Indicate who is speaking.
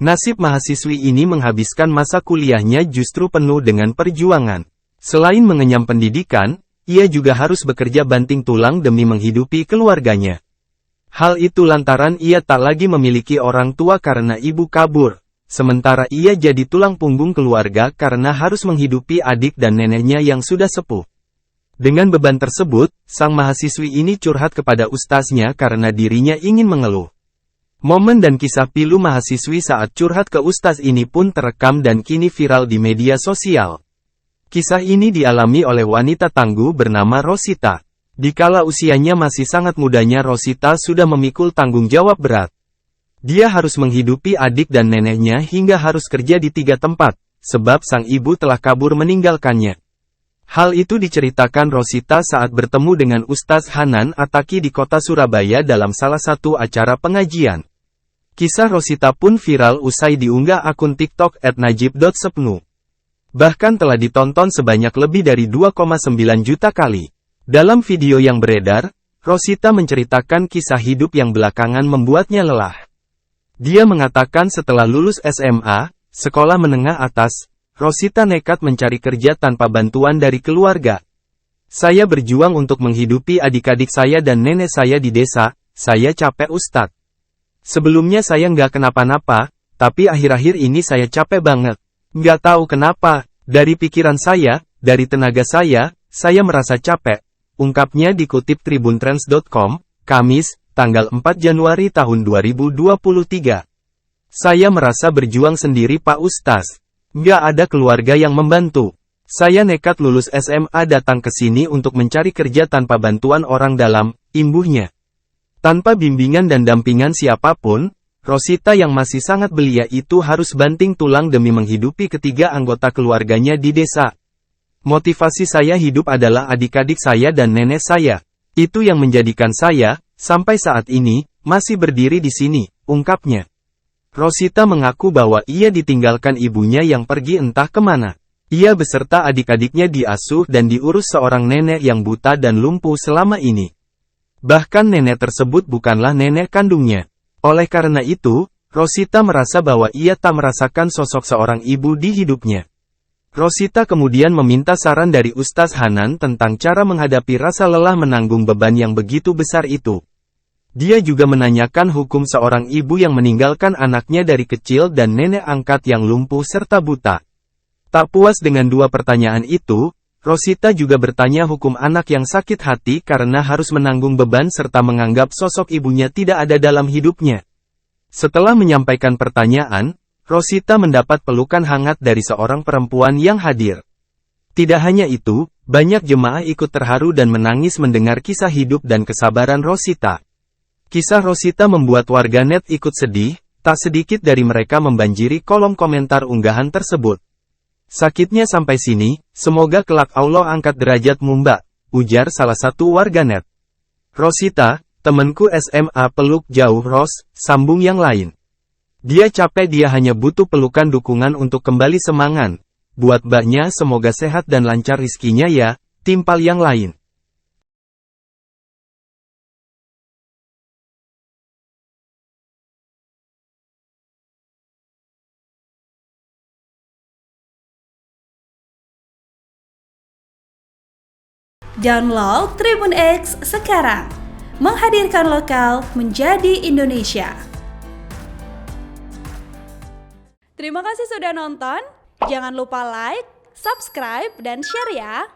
Speaker 1: Nasib mahasiswi ini menghabiskan masa kuliahnya justru penuh dengan perjuangan. Selain mengenyam pendidikan, ia juga harus bekerja banting tulang demi menghidupi keluarganya. Hal itu lantaran ia tak lagi memiliki orang tua karena ibu kabur. Sementara ia jadi tulang punggung keluarga karena harus menghidupi adik dan neneknya yang sudah sepuh. Dengan beban tersebut, sang mahasiswi ini curhat kepada ustaznya karena dirinya ingin mengeluh. Momen dan kisah pilu mahasiswi saat curhat ke ustaz ini pun terekam dan kini viral di media sosial. Kisah ini dialami oleh wanita tangguh bernama Rosita. Dikala usianya masih sangat mudanya, Rosita sudah memikul tanggung jawab berat. Dia harus menghidupi adik dan neneknya hingga harus kerja di 3 tempat, sebab sang ibu telah kabur meninggalkannya. Hal itu diceritakan Rosita saat bertemu dengan Ustaz Hanan Ataki di kota Surabaya dalam salah satu acara pengajian. Kisah Rosita pun viral usai diunggah akun TikTok @najib.sepnu. Bahkan telah ditonton sebanyak lebih dari 2,9 juta kali. Dalam video yang beredar, Rosita menceritakan kisah hidup yang belakangan membuatnya lelah. Dia mengatakan setelah lulus SMA, sekolah menengah atas, Rosita nekat mencari kerja tanpa bantuan dari keluarga. Saya berjuang untuk menghidupi adik-adik saya dan nenek saya di desa, saya capek Ustadz. Sebelumnya saya nggak kenapa-napa, tapi akhir-akhir ini saya capek banget. Nggak tahu kenapa, dari pikiran saya, dari tenaga saya merasa capek. Ungkapnya dikutip tribuntrans.com, Kamis, tanggal 4 Januari tahun 2023. Saya merasa berjuang sendiri Pak Ustaz. Nggak ada keluarga yang membantu. Saya nekat lulus SMA datang ke sini untuk mencari kerja tanpa bantuan orang dalam, imbuhnya. Tanpa bimbingan dan dampingan siapapun, Rosita yang masih sangat belia itu harus banting tulang demi menghidupi ketiga anggota keluarganya di desa. Motivasi saya hidup adalah adik-adik saya dan nenek saya. Itu yang menjadikan saya, sampai saat ini, masih berdiri di sini, ungkapnya. Rosita mengaku bahwa ia ditinggalkan ibunya yang pergi entah kemana. Ia beserta adik-adiknya diasuh dan diurus seorang nenek yang buta dan lumpuh selama ini. Bahkan nenek tersebut bukanlah nenek kandungnya. Oleh karena itu, Rosita merasa bahwa ia tak merasakan sosok seorang ibu di hidupnya. Rosita kemudian meminta saran dari Ustaz Hanan tentang cara menghadapi rasa lelah menanggung beban yang begitu besar itu. Dia juga menanyakan hukum seorang ibu yang meninggalkan anaknya dari kecil dan nenek angkat yang lumpuh serta buta. Tak puas dengan dua pertanyaan itu, Rosita juga bertanya hukum anak yang sakit hati karena harus menanggung beban serta menganggap sosok ibunya tidak ada dalam hidupnya. Setelah menyampaikan pertanyaan, Rosita mendapat pelukan hangat dari seorang perempuan yang hadir. Tidak hanya itu, banyak jemaah ikut terharu dan menangis mendengar kisah hidup dan kesabaran Rosita. Kisah Rosita membuat warganet ikut sedih, tak sedikit dari mereka membanjiri kolom komentar unggahan tersebut. Sakitnya sampai sini, semoga kelak Allah angkat derajatmu Mbak, ujar salah satu warganet. Rosita, temanku SMA peluk jauh Ros, sambung yang lain. Dia capek, dia hanya butuh pelukan dukungan untuk kembali semangat. Buat mbaknya semoga sehat dan lancar rizkinya ya, timpal yang lain.
Speaker 2: Download Tribun X sekarang, menghadirkan lokal menjadi Indonesia. Terima kasih sudah nonton, jangan lupa like, subscribe, dan share ya.